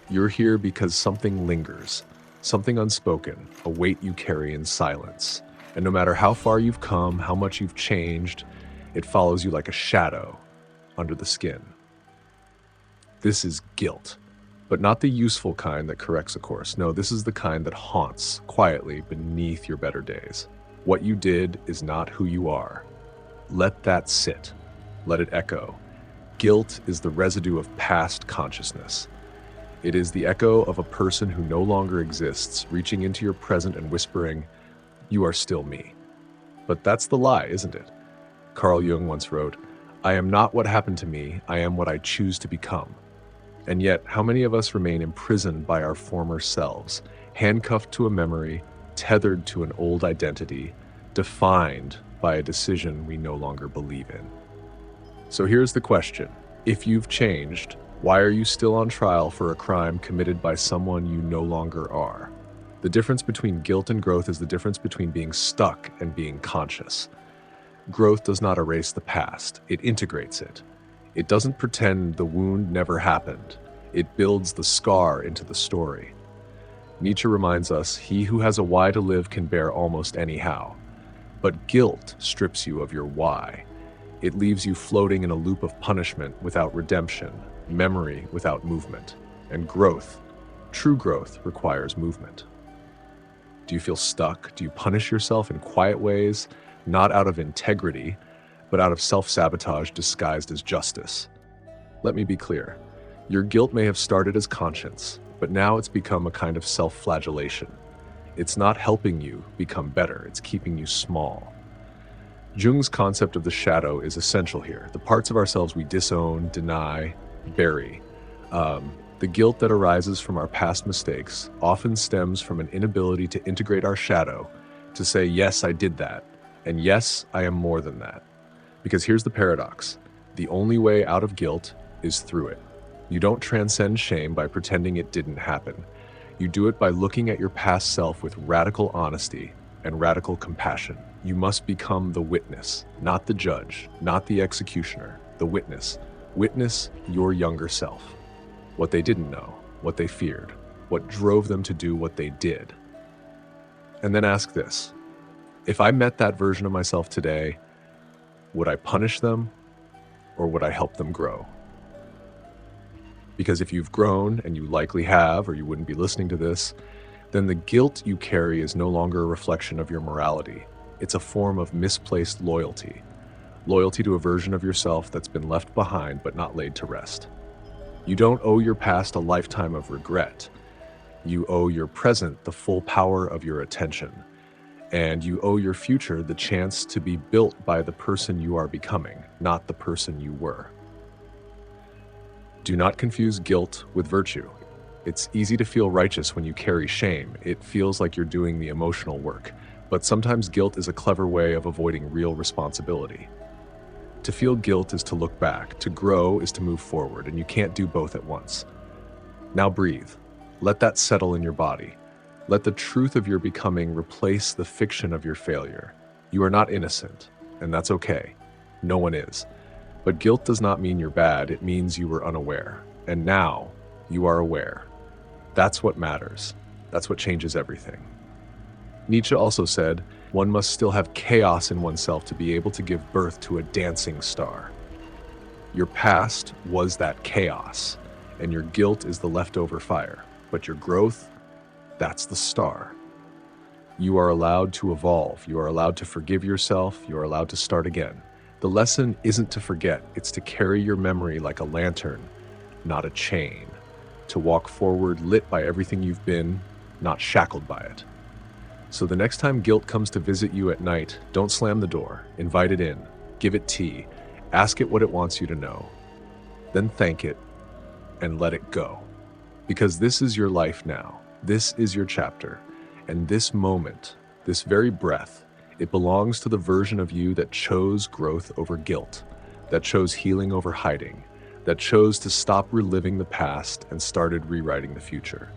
You're here because something lingers, something unspoken, a weight you carry in silence. And no matter how far you've come, how much you've changed, it follows you like a shadow under the skin. This is guilt, but not the useful kind that corrects a course. No, this is the kind that haunts quietly beneath your better days. What you did is not who you are. Let that sit. Let it echo. Guilt is the residue of past consciousness. It is the echo of a person who no longer exists, reaching into your present and whispering, "You are still me." But that's the lie, isn't it? Carl Jung once wrote, "I am not what happened to me, I am what I choose to become." And yet, how many of us remain imprisoned by our former selves, handcuffed to a memory, tethered to an old identity, defined by a decision we no longer believe in? So here's the question. If you've changed, why are you still on trial for a crime committed by someone you no longer are? The difference between guilt and growth is the difference between being stuck and being conscious. Growth does not erase the past, it integrates it. It doesn't pretend the wound never happened. It builds the scar into the story. Nietzsche reminds us, he who has a why to live can bear almost anyhow. But guilt strips you of your why. It leaves you floating in a loop of punishment without redemption, memory without movement. And growth, true growth, requires movement. Do you feel stuck? Do you punish yourself in quiet ways, not out of integrity, but out of self-sabotage disguised as justice? Let me be clear. Your guilt may have started as conscience, but now it's become a kind of self-flagellation. It's not helping you become better, it's keeping you small. Jung's concept of the shadow is essential here. The parts of ourselves we disown, deny, bury. The guilt that arises from our past mistakes often stems from an inability to integrate our shadow, to say, yes, I did that, and yes, I am more than that. Because here's the paradox. The only way out of guilt is through it. You don't transcend shame by pretending it didn't happen. You do it by looking at your past self with radical honesty and radical compassion. You must become the witness, not the judge, not the executioner, the witness. Witness your younger self. What they didn't know, what they feared, what drove them to do what they did. And then ask this. If I met that version of myself today, would I punish them or would I help them grow? Because if you've grown, and you likely have, or you wouldn't be listening to this, then the guilt you carry is no longer a reflection of your morality. It's a form of misplaced loyalty. Loyalty to a version of yourself that's been left behind but not laid to rest. You don't owe your past a lifetime of regret. You owe your present the full power of your attention. And you owe your future the chance to be built by the person you are becoming, not the person you were. Do not confuse guilt with virtue. It's easy to feel righteous when you carry shame. It feels like you're doing the emotional work. But sometimes guilt is a clever way of avoiding real responsibility. To feel guilt is to look back. To grow is to move forward, and you can't do both at once. Now breathe. Let that settle in your body. Let the truth of your becoming replace the fiction of your failure. You are not innocent, and that's okay. No one is. But guilt does not mean you're bad, it means you were unaware. And now, you are aware. That's what matters. That's what changes everything. Nietzsche also said, one must still have chaos in oneself to be able to give birth to a dancing star. Your past was that chaos, and your guilt is the leftover fire. But your growth, that's the star. You are allowed to evolve. You are allowed to forgive yourself. You are allowed to start again. The lesson isn't to forget. It's to carry your memory like a lantern, not a chain. To walk forward lit by everything you've been, not shackled by it. So the next time guilt comes to visit you at night, don't slam the door. Invite it in. Give it tea. Ask it what it wants you to know. Then thank it and let it go. Because this is your life now. This is your chapter. And this moment, this very breath, it belongs to the version of you that chose growth over guilt, that chose healing over hiding, that chose to stop reliving the past and started rewriting the future.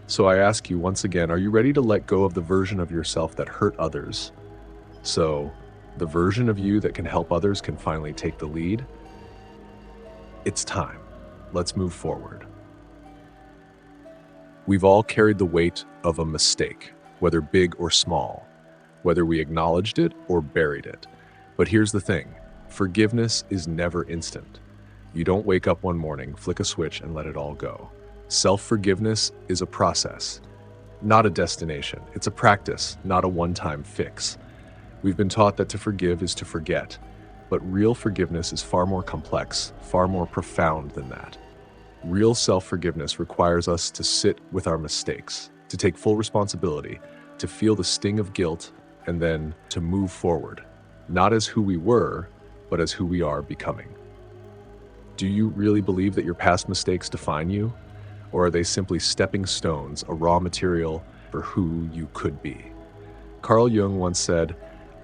So I ask you once again, are you ready to let go of the version of yourself that hurt others? So the version of you that can help others can finally take the lead? It's time. Let's move forward. We've all carried the weight of a mistake, whether big or small, whether we acknowledged it or buried it. But here's the thing, forgiveness is never instant. You don't wake up one morning, flick a switch, and let it all go. Self-forgiveness is a process, not a destination. It's a practice, not a one-time fix. We've been taught that to forgive is to forget, but real forgiveness is far more complex, far more profound than that. Real self-forgiveness requires us to sit with our mistakes, to take full responsibility, to feel the sting of guilt, and then to move forward, not as who we were, but as who we are becoming. Do you really believe that your past mistakes define you? Or are they simply stepping stones, a raw material for who you could be? Carl Jung once said,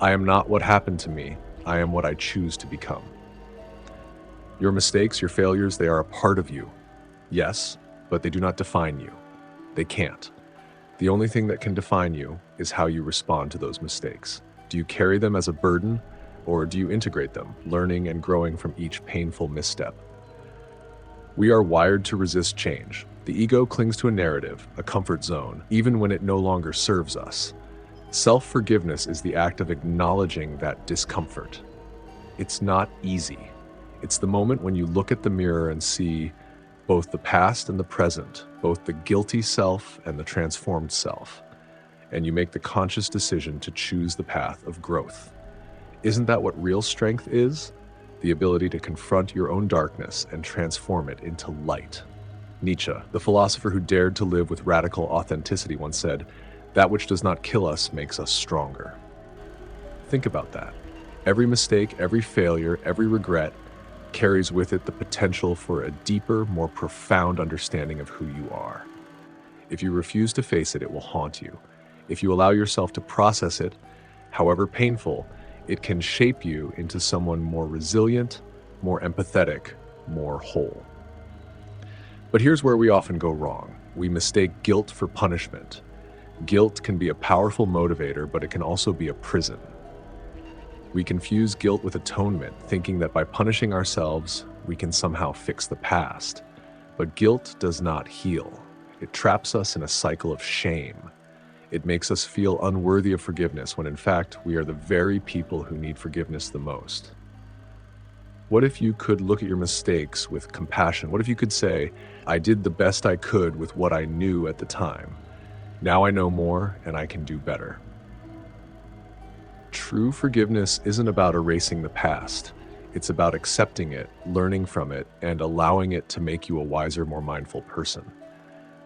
"I am not what happened to me, I am what I choose to become." Your mistakes, your failures, they are a part of you. Yes, but they do not define you. They can't. The only thing that can define you is how you respond to those mistakes. Do you carry them as a burden, or do you integrate them, learning and growing from each painful misstep? We are wired to resist change. The ego clings to a narrative, a comfort zone, even when it no longer serves us. Self-forgiveness is the act of acknowledging that discomfort. It's not easy. It's the moment when you look at the mirror and see both the past and the present, both the guilty self and the transformed self, and you make the conscious decision to choose the path of growth. Isn't that what real strength is? The ability to confront your own darkness and transform it into light. Nietzsche, the philosopher who dared to live with radical authenticity, once said, "That which does not kill us makes us stronger." Think about that. Every mistake, every failure, every regret carries with it the potential for a deeper, more profound understanding of who you are. If you refuse to face it, it will haunt you. If you allow yourself to process it, however painful, it can shape you into someone more resilient, more empathetic, more whole. But here's where we often go wrong. We mistake guilt for punishment. Guilt can be a powerful motivator, but it can also be a prison. We confuse guilt with atonement, thinking that by punishing ourselves, we can somehow fix the past. But guilt does not heal. It traps us in a cycle of shame. It makes us feel unworthy of forgiveness when in fact we are the very people who need forgiveness the most. What if you could look at your mistakes with compassion? What if you could say, "I did the best I could with what I knew at the time. Now I know more and I can do better." True forgiveness isn't about erasing the past. It's about accepting it, learning from it, and allowing it to make you a wiser, more mindful person.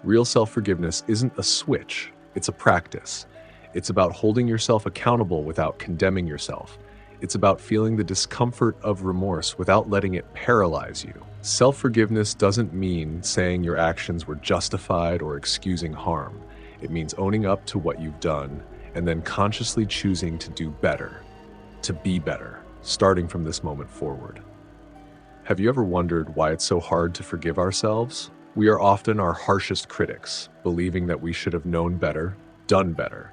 Real self-forgiveness isn't a switch. It's a practice. It's about holding yourself accountable without condemning yourself. It's about feeling the discomfort of remorse without letting it paralyze you. Self-forgiveness doesn't mean saying your actions were justified or excusing harm. It means owning up to what you've done and then consciously choosing to do better, to be better, starting from this moment forward. Have you ever wondered why it's so hard to forgive ourselves? We are often our harshest critics, believing that we should have known better, done better.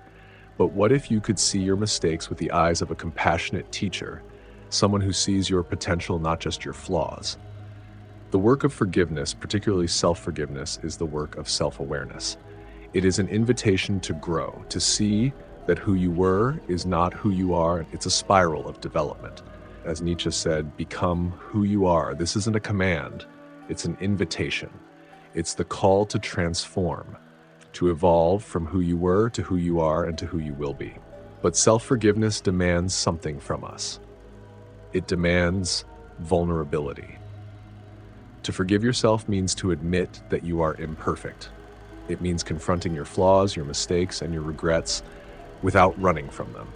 But what if you could see your mistakes with the eyes of a compassionate teacher, someone who sees your potential, not just your flaws? The work of forgiveness, particularly self-forgiveness, is the work of self-awareness. It is an invitation to grow, to see that who you were is not who you are. It's a spiral of development. As Nietzsche said, become who you are. This isn't a command, it's an invitation. It's the call to transform, to evolve from who you were to who you are and to who you will be. But self-forgiveness demands something from us. It demands vulnerability. To forgive yourself means to admit that you are imperfect. It means confronting your flaws, your mistakes, and your regrets without running from them.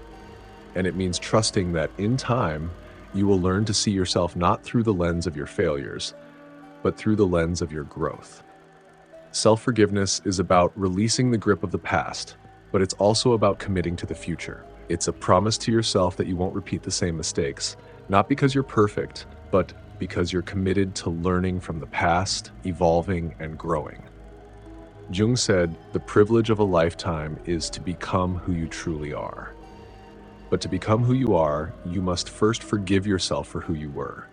And it means trusting that in time, you will learn to see yourself not through the lens of your failures, but through the lens of your growth. Self-forgiveness is about releasing the grip of the past, but it's also about committing to the future. It's a promise to yourself that you won't repeat the same mistakes, not because you're perfect, but because you're committed to learning from the past, evolving, and growing. Jung said, "The privilege of a lifetime is to become who you truly are." But to become who you are, you must first forgive yourself for who you were.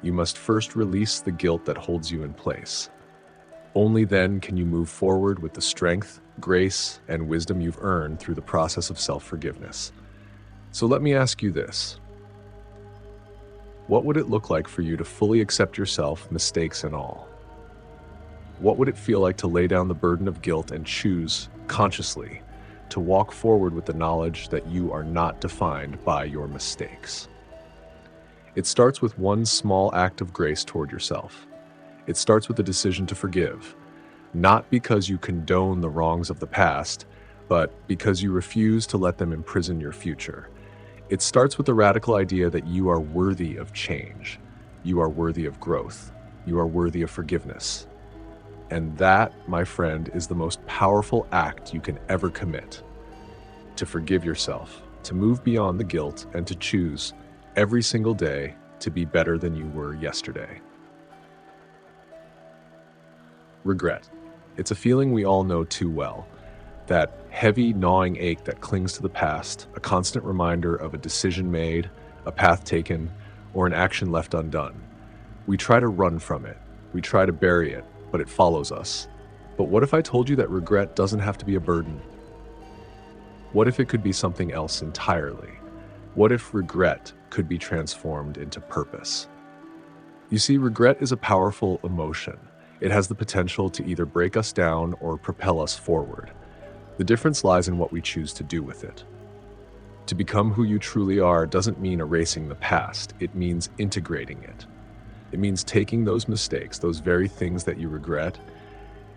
You must first release the guilt that holds you in place. Only then can you move forward with the strength, grace, and wisdom you've earned through the process of self-forgiveness. So let me ask you this. What would it look like for you to fully accept yourself, mistakes and all? What would it feel like to lay down the burden of guilt and choose, consciously, to walk forward with the knowledge that you are not defined by your mistakes? It starts with one small act of grace toward yourself. It starts with a decision to forgive, not because you condone the wrongs of the past, but because you refuse to let them imprison your future. It starts with the radical idea that you are worthy of change. You are worthy of growth. You are worthy of forgiveness. And that, my friend, is the most powerful act you can ever commit. To forgive yourself, to move beyond the guilt, and to choose every single day to be better than you were yesterday. Regret. It's a feeling we all know too well. That heavy, gnawing ache that clings to the past, a constant reminder of a decision made, a path taken, or an action left undone. We try to run from it. We try to bury it, but it follows us. But what if I told you that regret doesn't have to be a burden? What if it could be something else entirely? What if regret could be transformed into purpose? You see, regret is a powerful emotion. It has the potential to either break us down or propel us forward. The difference lies in what we choose to do with it. To become who you truly are doesn't mean erasing the past. It means integrating it. It means taking those mistakes, those very things that you regret,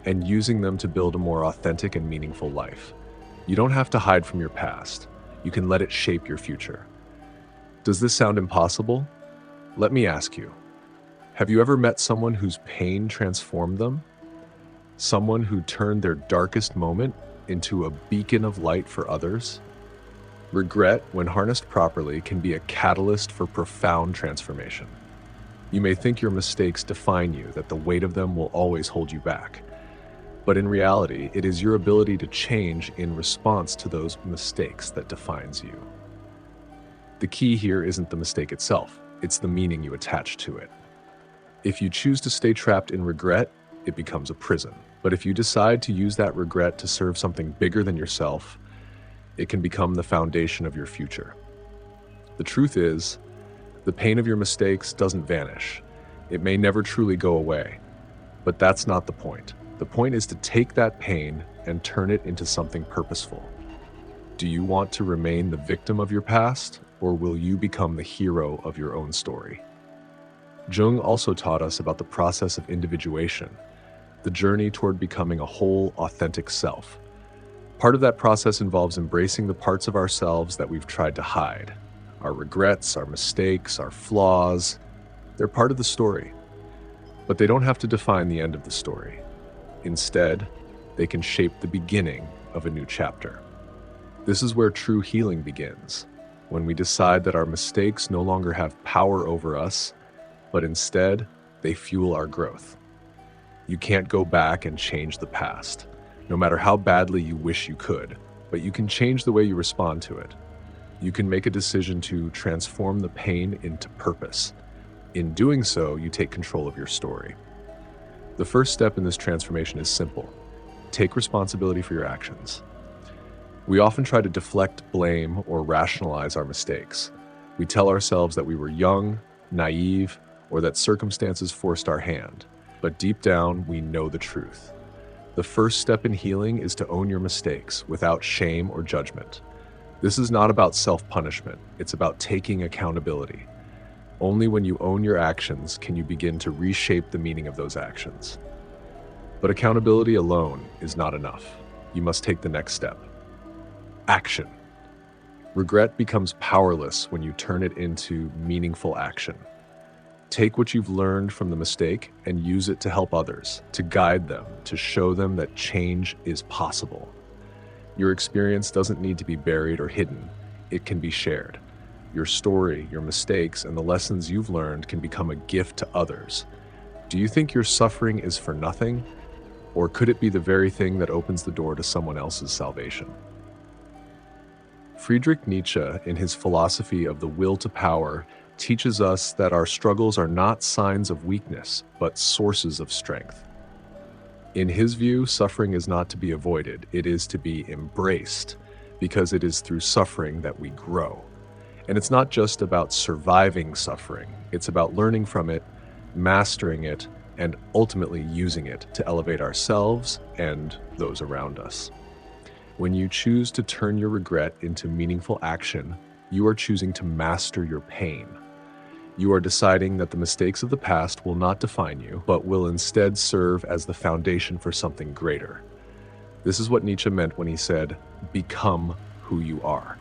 and using them to build a more authentic and meaningful life. You don't have to hide from your past. You can let it shape your future. Does this sound impossible? Let me ask you, have you ever met someone whose pain transformed them? Someone who turned their darkest moment into a beacon of light for others? Regret, when harnessed properly, can be a catalyst for profound transformation. You may think your mistakes define you, that the weight of them will always hold you back. But in reality, it is your ability to change in response to those mistakes that defines you. The key here isn't the mistake itself, it's the meaning you attach to it. If you choose to stay trapped in regret, it becomes a prison. But if you decide to use that regret to serve something bigger than yourself, it can become the foundation of your future. The truth is, the pain of your mistakes doesn't vanish. It may never truly go away, but that's not the point. The point is to take that pain and turn it into something purposeful. Do you want to remain the victim of your past, or will you become the hero of your own story? Jung also taught us about the process of individuation, the journey toward becoming a whole, authentic self. Part of that process involves embracing the parts of ourselves that we've tried to hide. Our regrets, our mistakes, our flaws, they're part of the story. But they don't have to define the end of the story. Instead, they can shape the beginning of a new chapter. This is where true healing begins, when we decide that our mistakes no longer have power over us, but instead, they fuel our growth. You can't go back and change the past, no matter how badly you wish you could, but you can change the way you respond to it. You can make a decision to transform the pain into purpose. In doing so, you take control of your story. The first step in this transformation is simple. Take responsibility for your actions. We often try to deflect blame or rationalize our mistakes. We tell ourselves that we were young, naive, or that circumstances forced our hand. But deep down, we know the truth. The first step in healing is to own your mistakes without shame or judgment. This is not about self-punishment. It's about taking accountability. Only when you own your actions can you begin to reshape the meaning of those actions. But accountability alone is not enough. You must take the next step. Action. Regret becomes powerless when you turn it into meaningful action. Take what you've learned from the mistake and use it to help others, to guide them, to show them that change is possible. Your experience doesn't need to be buried or hidden. It can be shared. Your story, your mistakes, and the lessons you've learned can become a gift to others. Do you think your suffering is for nothing? Or could it be the very thing that opens the door to someone else's salvation? Friedrich Nietzsche, in his philosophy of the will to power, teaches us that our struggles are not signs of weakness, but sources of strength. In his view, suffering is not to be avoided, it is to be embraced, because it is through suffering that we grow. And it's not just about surviving suffering, it's about learning from it, mastering it, and ultimately using it to elevate ourselves and those around us. When you choose to turn your regret into meaningful action, you are choosing to master your pain. You are deciding that the mistakes of the past will not define you, but will instead serve as the foundation for something greater. This is what Nietzsche meant when he said, "Become who you are."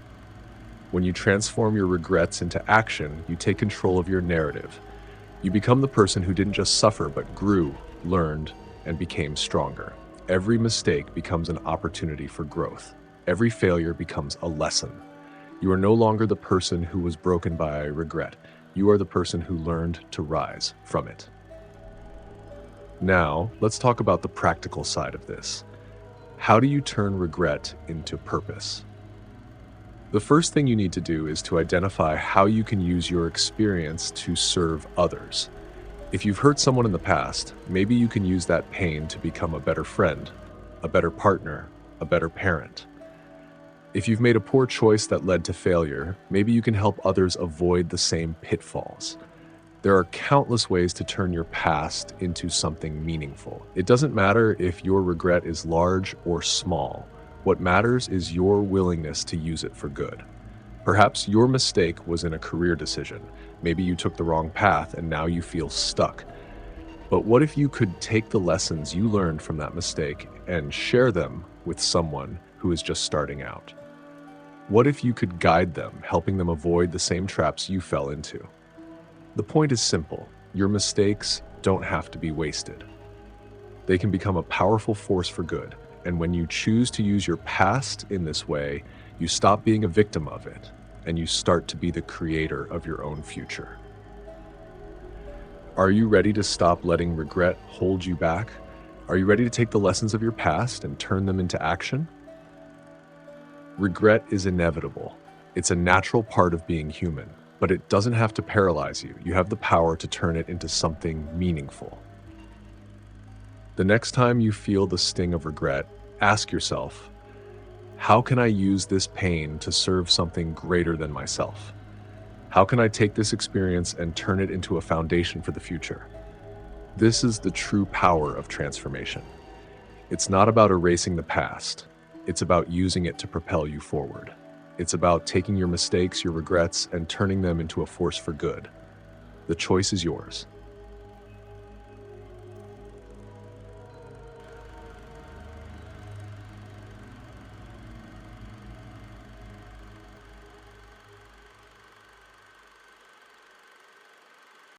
When you transform your regrets into action, you take control of your narrative. You become the person who didn't just suffer, but grew, learned, and became stronger. Every mistake becomes an opportunity for growth. Every failure becomes a lesson. You are no longer the person who was broken by regret. You are the person who learned to rise from it. Now, let's talk about the practical side of this. How do you turn regret into purpose? The first thing you need to do is to identify how you can use your experience to serve others. If you've hurt someone in the past, maybe you can use that pain to become a better friend, a better partner, a better parent. If you've made a poor choice that led to failure, maybe you can help others avoid the same pitfalls. There are countless ways to turn your past into something meaningful. It doesn't matter if your regret is large or small. What matters is your willingness to use it for good. Perhaps your mistake was in a career decision. Maybe you took the wrong path and now you feel stuck. But what if you could take the lessons you learned from that mistake and share them with someone who is just starting out? What if you could guide them, helping them avoid the same traps you fell into? The point is simple. Your mistakes don't have to be wasted. They can become a powerful force for good. And when you choose to use your past in this way, you stop being a victim of it, and you start to be the creator of your own future. Are you ready to stop letting regret hold you back? Are you ready to take the lessons of your past and turn them into action? Regret is inevitable. It's a natural part of being human, but it doesn't have to paralyze you. You have the power to turn it into something meaningful. The next time you feel the sting of regret, ask yourself, how can I use this pain to serve something greater than myself? How can I take this experience and turn it into a foundation for the future? This is the true power of transformation. It's not about erasing the past. It's about using it to propel you forward. It's about taking your mistakes, your regrets, and turning them into a force for good. The choice is yours.